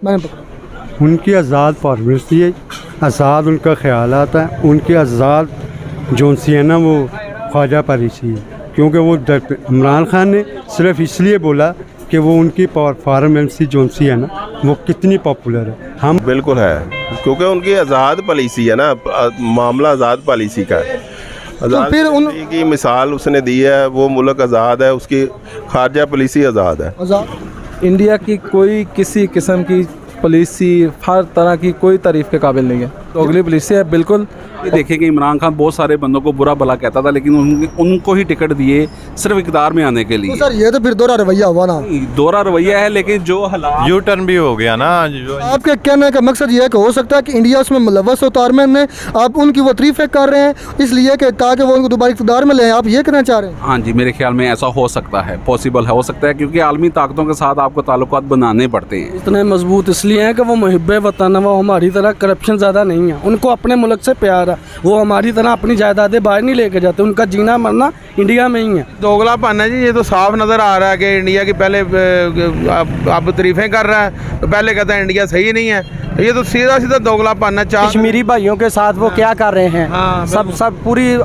मैंने पकड़ा। उनकी आज़ाद फॉर्मेलिटी है, आज़ाद उनका ख्याल आता है, उनकी आज़ाद जो सी है ना वो ख्वाजा पॉलिसी है, क्योंकि वो इमरान खान ने सिर्फ इसलिए बोला कि वो उनकी फॉर्मेलिटी जो सी है ना वो कितनी पॉपुलर है। हम बिल्कुल है, क्योंकि उनकी आज़ाद पॉलिसी है ना, मामला आज़ाद पॉलिसी का है। आज़ाद फिर की मिसाल उसने दी है, वो मुल्क आज़ाद है, उसकी खारजा पॉलिसी आज़ाद है। आज़ाद इंडिया की कोई किसी किस्म की पॉलिसी हर तरह की कोई तारीफ़ के काबिल नहीं है। तो अगली पॉलिसी है बिल्कुल। ये देखिए कि इमरान खान बहुत सारे बंदों को बुरा भला कहता था, लेकिन उनको ही टिकट दिए सिर्फ इक़्तिदार में आने के लिए। तो सर ये तो फिर दोहरा रवैया हुआ ना। दोहरा रवैया है, लेकिन जो हालात यू टर्न भी हो गया ना। आपके कहने का मकसद ये है कि हो सकता है कि इंडिया उसमें मुलव्वस हो तारमैन में, आप उनकी वो तारीफ़ें कर रहे हैं इसलिए कि ताकि वो उनको दोबारा इक़्तिदार में लें, आप ये कहना चाह रहे हैं? हाँ जी, मेरे ख्याल में ऐसा हो सकता है, पॉसिबल है, हो सकता है, क्योंकि आलमी ताकतों के साथ आपको ताल्लुकात बनाने पड़ते हैं। इतने मजबूत इसलिए हैं कि वो मुहिब्ब वतन है, वो हमारी तरह करप्शन ज़्यादा नहीं है, उनको अपने मुल्क से प्यार है, वो हमारी तरह अपनी जायदादें बाहर नहीं लेके जाते, उनका जीना मरना इंडिया में ही है। दोगलापन है जी, ये तो साफ नज़र आ रहा है कि इंडिया की पहले अब तारीफ़ें कर रहा है, तो पहले कहता है इंडिया सही नहीं है, तो ये तो सीधा सीधा दोगलापन है। कश्मीरी भाइयों के साथ वो क्या कर रहे हैं, सब पूरी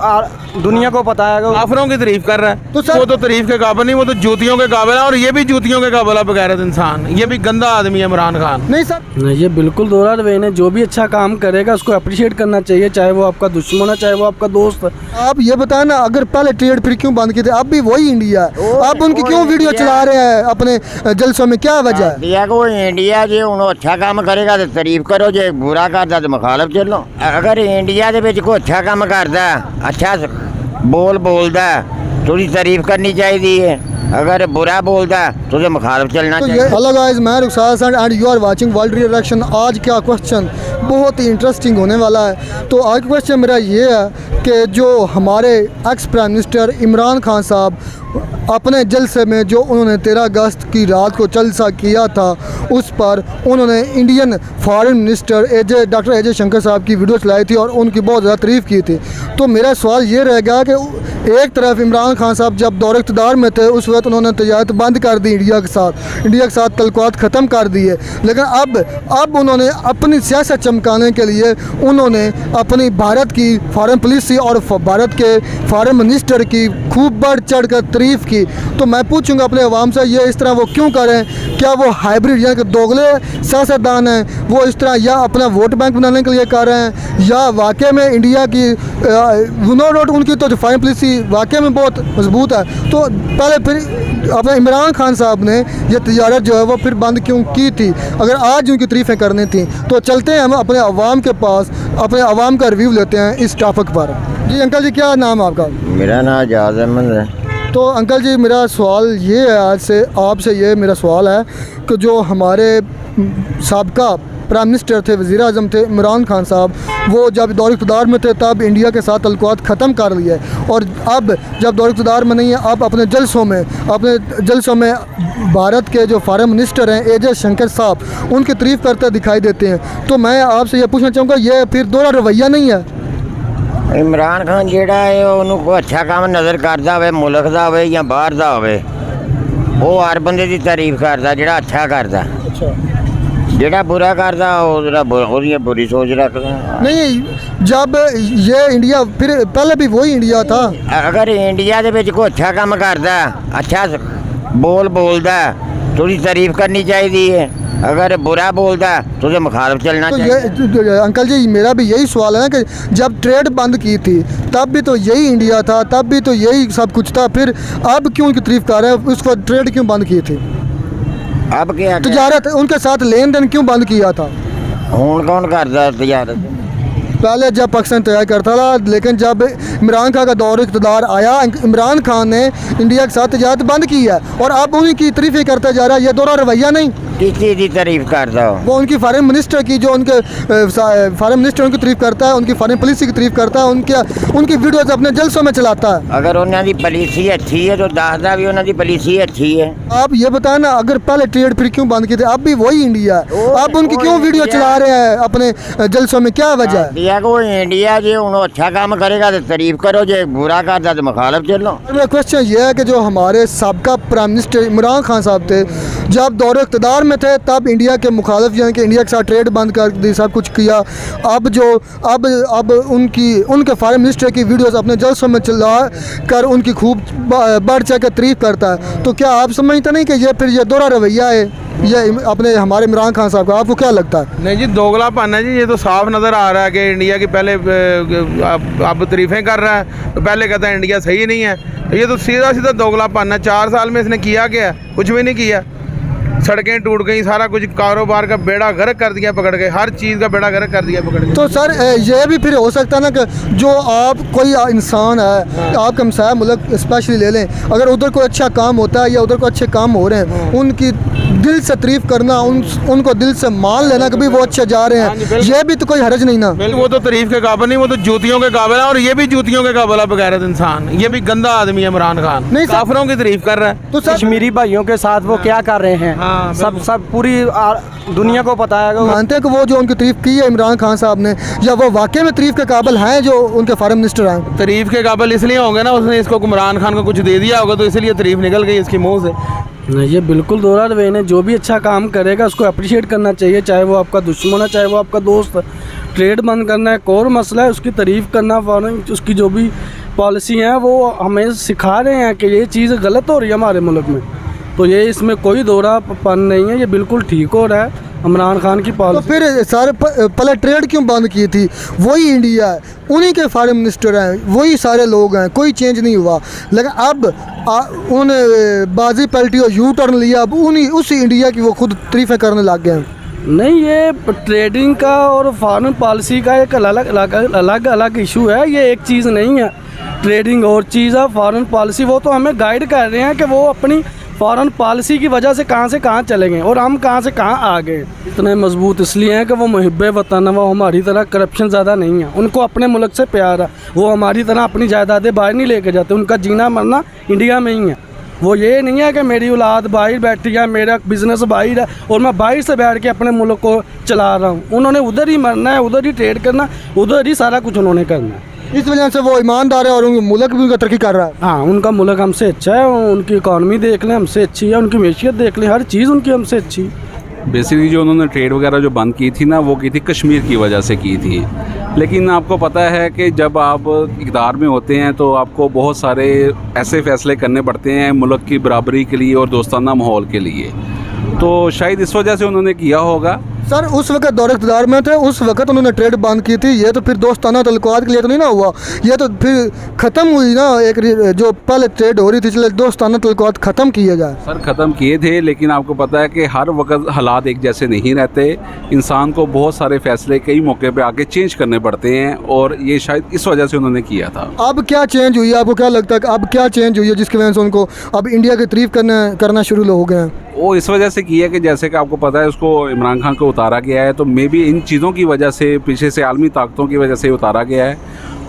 दुनिया को पता है। काफिरों की तारीफ कर रहा है, तो वो तो तारीफ के काबिल नहीं, वो तो जूतियों के काबिल है, और ये भी जूतियों के काबिल है बगैरत इंसान, ये भी गंदा आदमी है इमरान खान। नहीं सर, नहीं, ये बिल्कुल दोहरा रवैया है। जो भी अच्छा काम करेगा उसको अप्रिशिएट करना चाहिए, चाहे वो आपका दुश्मन है चाहे वो आपका दोस्त है। आप ये बताएं ना, अगर पहले ट्रेड फिर क्यों बंद किए थे, अब भी वही इंडिया है, आप उनकी क्यों वीडियो चला रहे हैं अपने जलसों में, क्या वजह है? इंडिया को इंडिया जो हूँ अच्छा काम करेगा तो तारीफ करो, जो बुरा करता तो मुखालफ चलो। अगर इंडिया के विच कोई अच्छा काम करता, अच्छा बोलदा तो तारीफ करनी चाहिए, अगर बुरा बोलता तो मुखालफ चलना चाहिए। हेलो गाइस, मैं Rukhsar Hasan and you are watching World Reaction. आज का क्वेश्चन बहुत ही इंटरेस्टिंग होने वाला है। तो आज क्वेश्चन मेरा ये है कि जो हमारे ex prime minister Imran Khan साहब अपने जलसे में जो उन्होंने 13 अगस्त की रात को जलसा किया था, उस पर उन्होंने Indian foreign minister doctor A J Shankar साहब की वीडियो चलाई थी और उनकी बहुत ज़्यादा तारीफ़ की थी। तो मेरा सवाल ये रहेगा कि एक तरफ इमरान खान साहब जब दौर इक़्तिदार में थे उस वक्त उन्होंने तजारत बंद कर दी, इंडिया के साथ तल्लुकात ख़त्म कर दिए, लेकिन अब उन्होंने अपनी सियासत चमकाने के लिए उन्होंने अपनी भारत की फॉरेन पॉलिसी और भारत के फॉरेन मिनिस्टर की खूब बढ़ चढ़ कर तारीफ़ की। तो मैं पूछूंगा अपने अवाम से, ये इस तरह वो क्यों करें? क्या वो हाइब्रिड यानी कि दोगले सियासतदान हैं, वो इस तरह या अपना वोट बैंक बनाने के लिए कर रहे हैं, या वाकई में इंडिया की नो डाउट उनकी तो फॉरेन पॉलिसी वाकई में बहुत मजबूत है? तो पहले फिर अपने इमरान खान साहब ने ये तजारत जो है वो फिर बंद क्यों की थी, अगर आज उनकी तारीफ़ें करनी थी? तो चलते हैं हम अपने अवाम के पास, अपने अवाम का रिव्यू लेते हैं इस टॉपिक पर। जी अंकल जी, क्या नाम है आपका? मेरा नाम एजाज अहमद है। तो अंकल जी, मेरा सवाल ये है, आज से आपसे ये मेरा सवाल है कि जो हमारे साबका प्राइम मिनिस्टर थे, वज़ीर आज़म थे इमरान खान साहब, वो जब दौर इक़्तिदार में थे तब इंडिया के साथ तल्लुकात ख़त्म कर लिए, और अब जब दौर इक़्तिदार में नहीं है, अब अपने जलसों में भारत के जो फॉरेन मिनिस्टर हैं ए जे शंकर साहब उनकी तारीफ़ करते दिखाई देते हैं। तो मैं आपसे ये पूछना चाहूँगा, ये फिर दोहरा रवैया नहीं है? इमरान खान जेड़ा है उन्होंने कोई अच्छा काम नज़र करता हो, मुल्क का हो या बाहर का हो, वो हर बंदे की तारीफ करता जेड़ा अच्छा करता, जेड़ा बुरा करता वो बुरी सोच रखता। नहीं, जब ये इंडिया फिर पहले भी वही इंडिया था। अगर इंडिया के विच कोई अच्छा काम करता, अच्छा बोलदा तो तारीफ करनी चाहिए, अगर बुरा बोलता तो मुखालफ चलना चाहिए। ये अंकल जी, मेरा भी यही सवाल है ना कि जब ट्रेड बंद की थी तब भी तो यही इंडिया था, तब भी तो यही सब कुछ था, फिर अब क्यों उनकी तारीफ कर रहे हैं? उसको ट्रेड क्यों बंद की थी? अब क्या तजारत, उनके साथ लेन देन क्यों बंद किया था? हूँ कौन करता तजारत? पहले जब पाकिस्तान तैयार करता था, लेकिन जब इमरान खान का दौर इक़्तिदार आया, इमरान खान ने इंडिया के साथ तजारत बंद की है और अब उन्हीं की तारीफ़ें करता जा रहा है। ये दोहरा रवैया नहीं? किसी की तारीफ करता हो? वो उनकी फॉरेन मिनिस्टर की, जो उनके फॉरेन मिनिस्टर उनकी तारीफ करता है, उनकी फॉरेन पॉलिसी की तारीफ करता है, उनकी वीडियोस अपने जलसों में चलाता है। अगर उन्होंने पॉलिसी अच्छी है तो दादा भी उन्होंने पॉलिसी अच्छी है। आप ये बताएं ना, अगर पहले ट्रेड फिर क्यों बंद किए थे, अब भी वही इंडिया है, अब उनकी क्यों वीडियो चला रहे हैं अपने जलसों में, क्या वजह है? इंडिया को इंडिया जो उन्होंने अच्छा काम करेगा तो तारीफ करो, जो बुरा करता तो मुखालफ चलो। मेरा क्वेश्चन ये है कि जो हमारे साबका प्राइम मिनिस्टर इमरान खान साहब थे, जब दौर इक़्तिदार में थे तब इंडिया के मुखालिफ यानी कि इंडिया के साथ ट्रेड बंद कर दी, सब कुछ किया। अब उनके फॉरेन मिनिस्टर की वीडियोस अपने जलसों में चला कर उनकी खूब बढ़ चढ़ कर तारीफ करता है। तो क्या आप समझते नहीं कि ये फिर ये दोहरा रवैया है ये अपने हमारे इमरान खान साहब का? आपको क्या लगता है? नहीं जी, दोगलापन है जी, ये तो साफ नज़र आ रहा है कि इंडिया की पहले अब तारीफ़ें कर रहा है, तो पहले कहता है इंडिया सही नहीं है। तो ये तो सीधा सीधा दोगलापन है। 4 साल में इसने किया क्या है? कुछ भी नहीं किया। सड़कें टूट गई, सारा कुछ कारोबार का बेड़ा गर्क कर दिया पकड़ के, हर चीज़ का बेड़ा गर्क कर दिया पकड़ के। तो सर ये भी फिर हो सकता है ना कि जो आप कोई इंसान है, आपका हमसाया मुल्क स्पेशली ले लें, अगर उधर कोई अच्छा काम होता है या उधर कोई अच्छे काम हो रहे हैं, उनकी दिल से तारीफ करना, उनको दिल से मान लेना कि भी वो अच्छे जा रहे हैं, ये भी तो कोई हर्ज नहीं ना। वो तो तारीफ के काबिल नहीं, वो तो जूतियों के काबिल है, और ये भी जूतियों के काबिल है बगैरत इंसान। ये भी गंदा आदमी है इमरान खान, नहीं सर, काफिरों की तारीफ कर रहा है। तो सर कश्मीरी भाइयों के साथ वो क्या कर रहे हैं, सब पूरी दुनिया को पता है। मानते हैं कि वो जो उनकी तारीफ की है इमरान खान साहब ने, या वो वाकई में तारीफ के काबिल हैं जो उनके फॉरेन मिनिस्टर हैं? तारीफ के काबिल इसलिए होंगे ना, उसने इसको इमरान खान को कुछ दे दिया होगा, तो इसलिए तारीफ निकल गई इसके मुंह से। नहीं, ये बिल्कुल दोहरा रवैया है। जो भी अच्छा काम करेगा उसको अप्रिशिएट करना चाहिए, चाहे वो आपका दुश्मन है चाहे वो आपका दोस्त है। ट्रेड बंद करना एक और मसला है, उसकी तारीफ़ करना, फॉरेन उसकी जो भी पॉलिसी हैं वो हमें सिखा रहे हैं कि ये चीज़ गलत हो रही है हमारे मुल्क में। तो ये इसमें कोई दोहरापन नहीं है, ये बिल्कुल ठीक हो रहा है इमरान खान की तो पॉलिसी। फिर सारे पहले ट्रेड क्यों बंद की थी? वही इंडिया है, उन्हीं के फॉरेन मिनिस्टर हैं, वही सारे लोग हैं, कोई चेंज नहीं हुआ। लेकिन अब उन्हें बाजी पलटी और यू टर्न लिया, अब उसी इंडिया की वो खुद तारीफ़ें करने लग गए हैं। नहीं, ये ट्रेडिंग का और फॉरेन पॉलिसी का एक अलग इशू है, ये एक चीज़ नहीं है। ट्रेडिंग और चीज़ है, फॉरेन पॉलिसी वो तो हमें गाइड कर रहे हैं कि वो अपनी फॉरेन पॉलिसी की वजह से कहाँ चले गए और हम कहाँ से कहाँ आ गए। इतने मजबूत इसलिए हैं कि वो मुहिब्बे वतन है, वो हमारी तरह करप्शन ज़्यादा नहीं है, उनको अपने मुल्क से प्यार है। वो हमारी तरह अपनी जायदादें बाहर नहीं लेके जाते, उनका जीना मरना इंडिया में ही है। वो ये नहीं है कि मेरी औलाद बाहर बैठी है, मेरा बिज़नेस बाहर है और मैं बाहर से बैठ के अपने मुल्क को चला रहा हूँ। उन्होंने उधर ही मरना है, उधर ही ट्रेड करना, उधर ही सारा कुछ उन्होंने करना है। इस वजह से वो ईमानदार है और उनका मुल्क भी उनका तरक्की कर रहा है। हाँ, उनका मुल्क हमसे अच्छा है, उनकी इकॉनमी देख लें हमसे अच्छी है, उनकी मैशियत देख लें, हर चीज़ उनकी हमसे अच्छी है। बेसिकली जो उन्होंने ट्रेड वगैरह जो बंद की थी ना, वो की थी कश्मीर की वजह से की थी। लेकिन आपको पता है कि जब आप इक़्तिदार में होते हैं तो आपको बहुत सारे ऐसे फ़ैसले करने पड़ते हैं मुल्क की बराबरी के लिए और दोस्ताना माहौल के लिए, तो शायद इस वजह से उन्होंने किया होगा। सर उस वक्त दौर इक़्तिदार में थे, उस वक्त उन्होंने ट्रेड बंद की थी, ये तो फिर दोस्ताना तल्लुकात के लिए तो नहीं ना हुआ, ये तो फिर ख़त्म हुई ना। एक जो पहले ट्रेड हो रही थी, चले दोस्ताना तल्लुकात ख़त्म किए जाए। सर ख़त्म किए थे, लेकिन आपको पता है कि हर वक्त हालात एक जैसे नहीं रहते, इंसान को बहुत सारे फ़ैसले कई मौके पे आके चेंज करने पड़ते हैं, और ये शायद इस वजह से उन्होंने किया था। अब क्या चेंज हुई है? आपको क्या लगता है कि अब क्या चेंज हुई है जिसकी वजह से उनको अब इंडिया की तारीफ़ करना शुरू हो गए हैं? वो इस वजह से किया कि जैसे कि आपको पता है उसको इमरान खान को उतारा गया है, तो मे बी इन चीज़ों की वजह से, पीछे से आलमी ताकतों की वजह से उतारा गया है,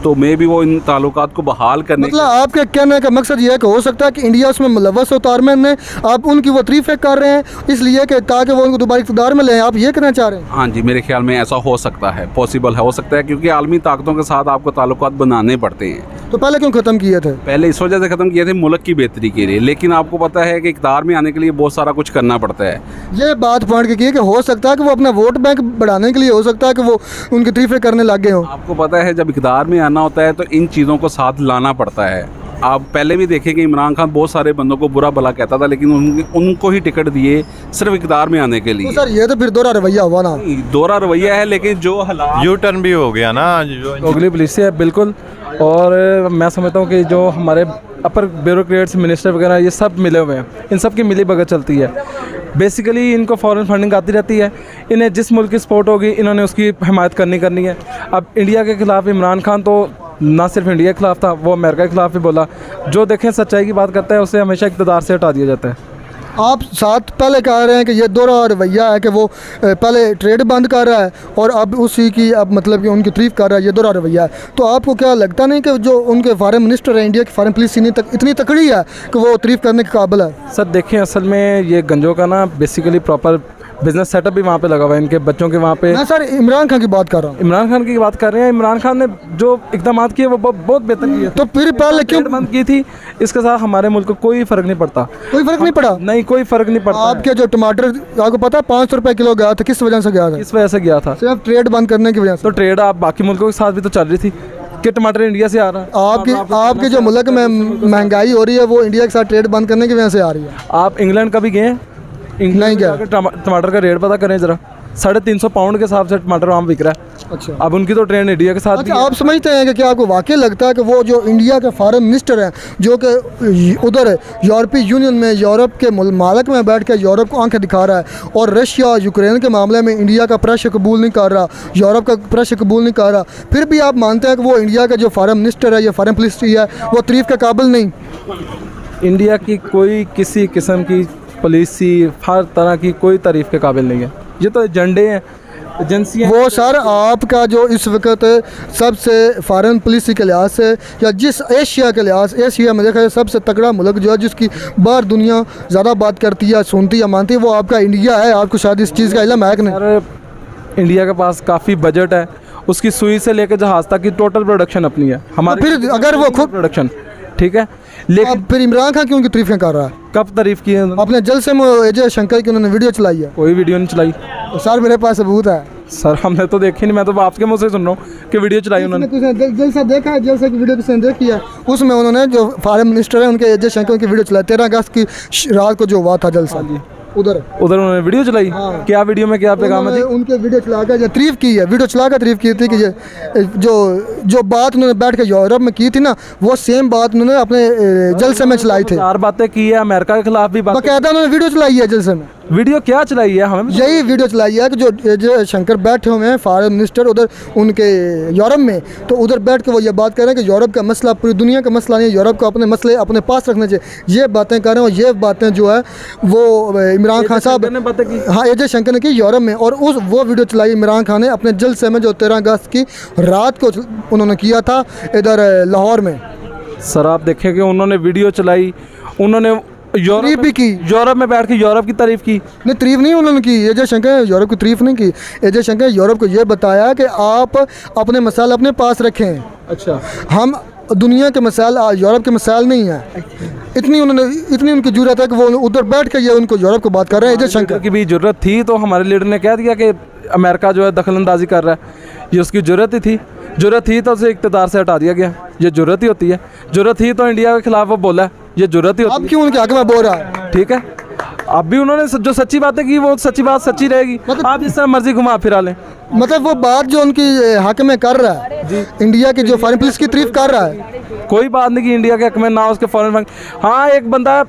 तो मे भी वो इन ताल्लुकात को बहाल करने मतलब आपके कहने का मकसद ये है कि हो सकता है कि इंडिया उसमें मुलव्वस हो उतारने में, आप उनकी वो तारीफ़ें कर रहे हैं इसलिए कि ताकि वो उनको दोबारा इक़्तिदार में लें, आप ये कहना चाह रहे हैं? हाँ जी, मेरे ख्याल में ऐसा हो सकता है, पॉसिबल हो सकता है, क्योंकि आलमी ताकतों के साथ आपको ताल्लुकात बनाने पड़ते हैं। तो पहले क्यों ख़त्म किए थे? पहले इस वजह से ख़त्म किए थे मुल्क की बेहतरी के लिए, लेकिन आपको पता है कि इक़्तिदार में आने के लिए बहुत सारा कुछ करना पड़ता है। ये बात पॉइंट की कि हो सकता है कि वो अपना वोट बैंक बढ़ाने के लिए, हो सकता है कि वो उनकी तारीफ़ें करने लग गए हों। आपको पता है जब इक़्तिदार में आना होता है तो इन चीज़ों को साथ लाना पड़ता है। आप पहले भी देखें कि इमरान खान बहुत सारे बंदों को बुरा भला कहता था, लेकिन उनको ही टिकट दिए सिर्फ इक़्तिदार में आने के लिए। तो सर ये तो फिर दोहरा रवैया हुआ ना? दोहरा रवैया है, लेकिन जो हालात यू टर्न भी हो गया ना, जो दोगली पॉलिसी है बिल्कुल। और मैं समझता हूँ कि जो हमारे अपर ब्यूरोक्रेट्स, मिनिस्टर वगैरह ये सब मिले हुए हैं, इन सब की मिली भगत चलती है। बेसिकली इनको फॉरेन फंडिंग आती रहती है, इन्हें जिस मुल्क की सपोर्ट होगी इन्होंने उसकी हिमायत करनी है। अब इंडिया के ख़िलाफ़ इमरान खान तो ना सिर्फ इंडिया के ख़िलाफ़ था, वो अमेरिका के ख़िलाफ़ भी बोला। जो देखें सच्चाई की बात करता है उसे हमेशा इक़्तिदार से हटा दिया जाता है। आप साथ पहले कह रहे हैं कि ये दोहरा रवैया है कि वो पहले ट्रेड बंद कर रहा है और अब उसी की अब मतलब कि उनकी तारीफ़ कर रहा है, ये दोहरा रवैया है। तो आपको क्या लगता नहीं कि जो उनके फॉरेन मिनिस्टर है, इंडिया की फॉरेन पॉलिसी इतनी तकड़ी है कि वो तारीफ़ करने के काबिल है? सर देखें, असल में ये गंजों का ना बेसिकली प्रॉपर बिजनेस सेटअप भी वहाँ पे लगा हुआ है इनके बच्चों के वहाँ पे। मैं सर इमरान खान की बात कर रहा हूँ। इमरान खान की बात कर रहे हैं। इमरान खान ने जो इकदाम किए वो बहुत बेहतर किए। तो फिर पहले क्यों बंद की थी, इसके साथ हमारे मुल्क को कोई फ़र्क नहीं पड़ता। कोई फर्क नहीं पड़ा? नहीं, कोई फ़र्क नहीं पड़ता। आपके जो टमाटर आपको पता है 500 रुपये किलो गया था, किस वजह से गया था? इस वजह से गया था, सिर्फ ट्रेड बंद करने की वजह से। तो ट्रेड आप बाकी मुल्कों के साथ भी तो चल रही थी कि टमाटर इंडिया से आ रहा है। आपके जो मुल्क में महंगाई हो रही है वो इंडिया के साथ ट्रेड बंद करने की वजह से आ रही है। आप इंग्लैंड कभी गए हैं? नहीं गया। टमाटर का रेट पता करें ज़रा, 350 पाउंड के हिसाब से टमाटर वहाँ बिक रहा है। अच्छा, अब उनकी तो ट्रेंड इंडिया के साथ भी अच्छा है। आप समझते हैं कि क्या आपको वाकई लगता है कि वो जो इंडिया के फॉरेन मिनिस्टर हैं जो कि उधर यूरोपीय यूनियन में यूरोप के मालिक में बैठ के यूरोप को आंखें दिखा रहा है और रशिया यूक्रेन के मामले में इंडिया का प्रेशर कबूल नहीं कर रहा, यूरोप का प्रेशर कबूल नहीं कर रहा, फिर भी आप मानते हैं कि वो इंडिया का जो फॉरेन मिनिस्टर है या फॉरेन पॉलिसी है वो तारीफ के काबिल नहीं? इंडिया की कोई किसी किस्म की पॉलिसी हर तरह की कोई तारीफ़ के काबिल नहीं है। ये तो एजेंडे हैं, एजेंसियाँ। वो सर आपका जो इस वक्त सबसे फॉरेन पॉलिसी के लिहाज से या जिस एशिया के लिहाज, एशिया में देखा जाए सबसे तगड़ा मुल्क जो है जिसकी बाहर दुनिया ज़्यादा बात करती है, सुनती है, मानती है, वो आपका इंडिया है। आपको शायद इस चीज़ का इल्म है कि नहीं? सर इंडिया के पास काफ़ी बजट है, उसकी सुई से लेकर जहाज़ तक की टोटल प्रोडक्शन अपनी है हमारी। फिर अगर वो खुद प्रोडक्शन ठीक है, लेकिन अब फिर इमरान खान क्यों उनकी तारीफें कर रहा है? कब तारीफ़ की है उन्होंने? अपने जलसे में अजय शंकर की उन्होंने वीडियो चलाई है। कोई वीडियो नहीं चलाई सर मेरे पास सबूत है। सर, हमने तो देखी नहीं, मैं तो आपके मुँह से सुन रहा हूँ कि वीडियो चलाई उन्होंने। जलसा देखा है, जलसा की वीडियो किसने देखी है? उसमें उन्होंने जो फॉरेन मिनिस्टर है उनके अजय शंकर की वीडियो चलाई 13 अगस्त की रात को जो हुआ था जलसा, उधर उन्होंने वीडियो चलाई। हाँ। क्या वीडियो में क्या पैगाम है? उनके वीडियो चला कर तारीफ की है, वीडियो चला कर तारीफ की थी कि ये जो बात उन्होंने बैठ के यूरोप में की थी ना, वो सेम बात उन्होंने अपने जलसे में चलाई थी। 4 बातें की है, अमेरिका के खिलाफ भी बात। बाकायदा उन्होंने वीडियो चलाई है जलसे में। वीडियो क्या चलाई है? हमें यही वीडियो चलाई है कि जो अजय शंकर बैठे हुए हैं फॉरेन मिनिस्टर उधर उनके यूरोप में, तो उधर बैठ के वो ये बात कर रहे हैं कि यूरोप का मसला पूरी दुनिया का मसला नहीं है, यूरोप को अपने मसले अपने पास रखने चाहिए। ये बातें कर रहे हैं और ये बातें जो है वो इमरान खान साहब ने बातें की। हाँ, अजय शंकर ने की यूरोप में, और वो वीडियो चलाई इमरान खान ने अपने जलसे में जो 13 अगस्त की रात को उन्होंने किया था इधर लाहौर में। सर आप देखें कि उन्होंने वीडियो चलाई, उन्होंने तारीफ भी की, यूरोप में बैठ के यूरोप की तारीफ की। नहीं, तारीफ नहीं उन्होंने की। अजय शंकर ने यूरोप की तारीफ नहीं की। अजय शंकर ने यूरोप को ये बताया कि आप अपने मसाइल अपने पास रखें, अच्छा, हम दुनिया के मसाइल यूरोप के मसाइल नहीं हैं। इतनी उनकी जरूरत है कि वो उधर बैठ के ये उनको यूरोप को बात कर रहे हैं। अजय शंकर की भी जरूरत थी तो हमारे लीडर ने कह दिया कि अमेरिका जो है दखलंदाजी कर रहा है, ये उसकी जरूरत ही थी। जरूरत थी तो उसे इक़्तिदार से हटा दिया गया, ये जरूरत ही होती है। जरूरत थी तो इंडिया के खिलाफ वो बोला, ये जरूरत ही होती है। अब क्यों उनके हक में बोल रहा है? ठीक है, अब भी उन्होंने जो सच्ची बातें की वो सच्ची बात सच्ची रहेगी। आप जिस तरह मर्जी घुमा फिरा लें, मतलब वो बात जो उनकी हक में कर रहा है, इंडिया की जो फॉरेन पॉलिसी की तारीफ कर रहा है, कोई बात नहीं कि इंडिया के हक में ना उसके फॉरेन फंड। हाँ, एक बंदा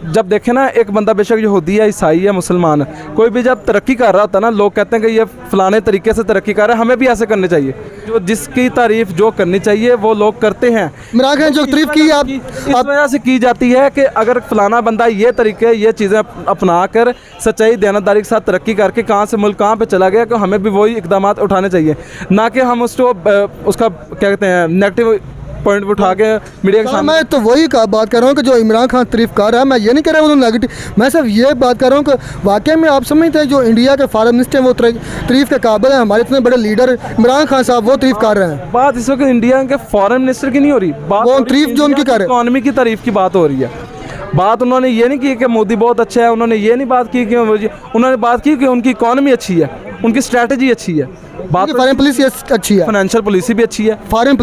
जब देखे ना, एक बंदा बेशक यहूदी है, ईसाई है, मुसलमान है, कोई भी जब तरक्की कर रहा होता है ना, लोग कहते हैं कि ये फलाने तरीके से तरक्की कर रहा है, हमें भी ऐसे करने चाहिए। जो जिसकी तारीफ जो करनी चाहिए वो लोग करते हैं। इमरान खान जो तारीफ की आप इस वजह से की जाती है कि अगर फलाना बंदा ये तरीके ये चीज़ें अपना कर सच्चाई दयानतदारी के साथ तरक्की करके कहाँ से मुल्क कहाँ पे चला गया, तो हमें भी वही इकदाम उठाने चाहिए, ना कि हम उसको उसका क्या कहते हैं नेगेटिव पॉइंट उठा के मीडिया के सामने। मैं तो वही बात कर रहा हूँ कि जो इमरान खान तारीफ कर रहा है, मैं ये नहीं कह रहा हूँ उन्होंने नेगेटिव, मैं सिर्फ ये बात कर रहा हूँ कि वाकई में आप समझते हैं जो इंडिया के फॉरेन मिनिस्टर हैं वो तारीफ के काबिल हैं। हमारे इतने बड़े लीडर इमरान खान साहब वो तारीफ कर रहे हैं। बात इस वक्त इंडिया के फॉरेन मिनिस्टर की नहीं हो रही, बात वो तारीफ जो उनकी कर रहे हैं, इकॉनमी की तारीफ की बात हो रही है। बात उन्होंने ये नहीं की कि मोदी बहुत अच्छा है, उन्होंने ये नहीं बात की कि उन्होंने बात की कि उनकी इकॉनमी अच्छी है, उनकी स्ट्रैटेजी अच्छी है, बात फॉरेन पॉलिसी अच्छी है, फाइनेंशियल पॉलिसी भी अच्छी है, फॉरेन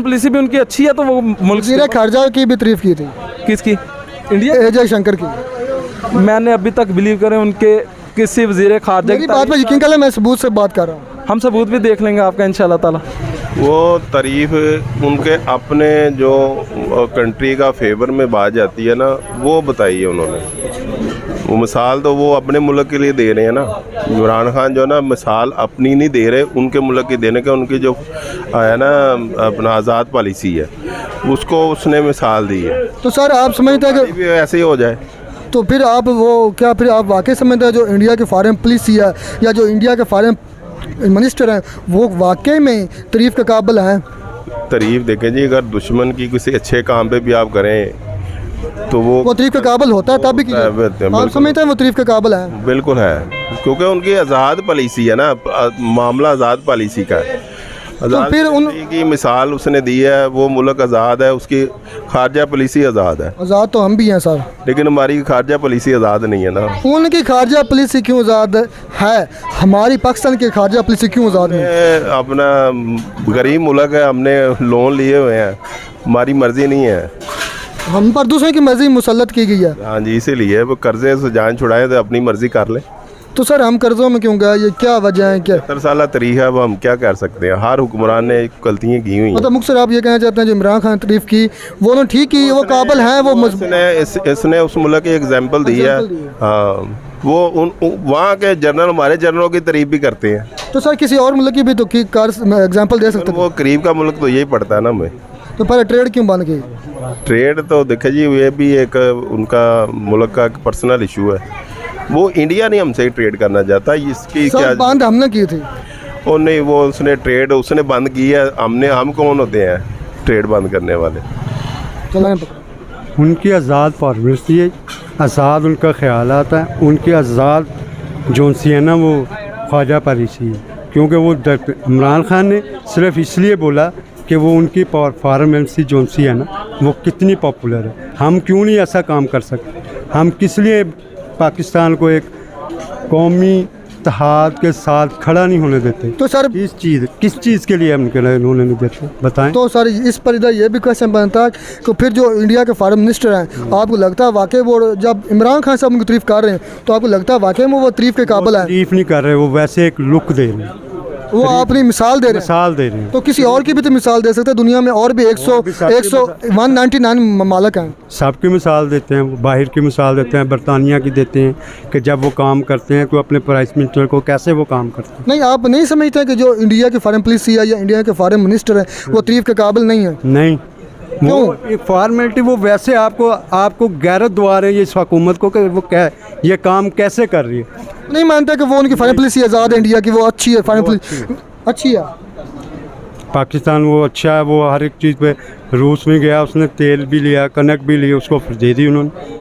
पॉलिसी भी उनकी अच्छी है, तो वो मुल्क वज़ीर खारजा की भी तारीफ की थी। किसकी? इंडिया अजय शंकर की। मैंने अभी तक बिलीव करें उनके किसी वज़ीर खारजा की बात पर यकीन कर, मैं सबूत से बात कर रहा हूँ। हम सबूत भी देख लेंगे आपका इंशाल्लाह ताला। वो तारीफ उनके अपने जो कंट्री का फेवर में बात जाती है ना, वो बताई है उन्होंने। वो मिसाल तो वो अपने मुल्क के लिए दे रहे हैं ना। इमरान खान जो ना मिसाल अपनी नहीं दे रहे, उनके मुल्क की देने के, उनकी जो है ना अपना आज़ाद पॉलिसी है उसको उसने मिसाल दी है। तो सर आप समझते हैं कि ऐसे ही हो जाए तो फिर आप फिर आप वाकई समझते हैं जो इंडिया की फॉरेन पॉलिसी है या जो इंडिया के फॉरेन मिनिस्टर हैं वो वाकई में तारीफ़ के काबिल हैं? तारीफ़ देखें जी, अगर दुश्मन की किसी अच्छे काम पे भी आप करें तो वो तारीफ के काबिल होता है तब भी है, कीजिए। बिल्कुल। आप समझते हैं वो तारीफ के काबिल है? बिल्कुल है, क्योंकि उनकी आज़ाद पॉलिसी है ना, मामला आज़ाद पॉलिसी का है। आज़ाद फिर उन- पॉलिसी की मिसाल उसने दी है, वो मुल्क आज़ाद है, उसकी खारजा पॉलिसी आज़ाद है, आज़ाद तो हम भी हैं सर। लेकिन हमारी खारजा पॉलिसी आज़ाद नहीं है ना। उनकी खारजा पॉलिसी क्यों आज़ाद है, हमारी पाकिस्तान की खारजा पॉलिसी क्यों आज़ाद नहीं? ये अपना गरीब मुल्क है, हमने लोन लिए हुए हैं, हमारी मर्ज़ी नहीं है। हम पर दूसरे की मर्जी मुसल्लत की गई है। हाँ जी, इसीलिए वो कर्जे से जान छुड़ाएं तो अपनी मर्ज़ी कर लें। तो सर हम कर्जों में क्यों गए, ये क्या वजह है? क्या 70 साल तरीक़ा है, वो हम क्या कर सकते हैं? हर हुक्मरान ने गलतियाँ की हुई हैं। मतलब मुख्तर आप ये कहना चाहते हैं जो इमरान खान तारीफ की वो उन्होंने ठीक की, वो काबिल हैं, वो इसने उस मुल्क की एग्जाम्पल दी है। हाँ, वो वहाँ के जनरल हमारे जनरलों की तारीफ भी करते हैं। तो सर किसी और मुल्क की भी तो की कार एग्जाम्पल दे सकते थे। वो करीब का मुल्क तो यही पड़ता है ना हमें। तो पहले ट्रेड क्यों बंद की? ट्रेड तो देखिए जी, ये भी एक उनका मुल्क का पर्सनल इशू है। वो इंडिया नहीं हमसे ट्रेड करना चाहता, इसकी सर क्या बंद हमने की थी। वो नहीं, वो उसने बंद की है। हम कौन होते हैं ट्रेड बंद करने वाले? चलें उनकी आज़ाद पॉलिसी है, आज़ाद उनका ख्याल आता है, उनकी आज़ाद जो सी है ना वो ख्वाजा पॉलिसी है। क्योंकि वो इमरान खान ने सिर्फ इसलिए बोला कि वो उनकी फॉरेन एम्बेसी जो सी है ना वो कितनी पॉपुलर है। हम क्यों नहीं ऐसा काम कर सकते? हम किस लिए पाकिस्तान को एक कौमी इत्तेहाद के साथ खड़ा नहीं होने देते? तो सर किस चीज़ के लिए उनके उन्होंने नहीं देते बताएं? तो सर इस पर इधर ये भी क्वेश्चन बनता है कि फिर जो इंडिया के फॉरेन मिनिस्टर हैं, आपको लगता है वाकई वो जब इमरान खान साहब उनकी तारीफ कर रहे हैं तो आपको लगता है वाकई में वो तारीफ के काबिल है? तारीफ नहीं कर रहे, वो वैसे एक लुक दे रहे हैं, वो अपनी मिसाल दे रहे हैं। मिसाल दे रहे हैं। तो किसी और की भी तो मिसाल दे सकते हैं, दुनिया में और भी 199 ममालक हैं। सबकी मिसाल देते हैं, वो बाहर की मिसाल देते हैं, बरतानिया की देते हैं कि जब वो काम करते हैं तो अपने प्राइम मिनिस्टर को कैसे वो काम करते हैं। नहीं, आप नहीं समझते कि जो इंडिया की फॉरेन पॉलिसी है या इंडिया के फॉरेन मिनिस्टर हैं वो तारीफ के काबिल नहीं है? नहीं, वो एक फॉर्मेलिटी, वो वैसे आपको गैरत दुआ रहे हैं इस हुकूमत को कि वो ये काम कैसे कर रही है। नहीं मानते कि वो उनकी फॉरेन पॉलिसी आज़ाद है इंडिया की, वो अच्छी है, फॉरेन पॉलिसी अच्छी है। पाकिस्तान वो अच्छा है, वो हर एक चीज़ पे रूस में गया, उसने तेल भी लिया, कनक भी ली, उसको दे दी उन्होंने।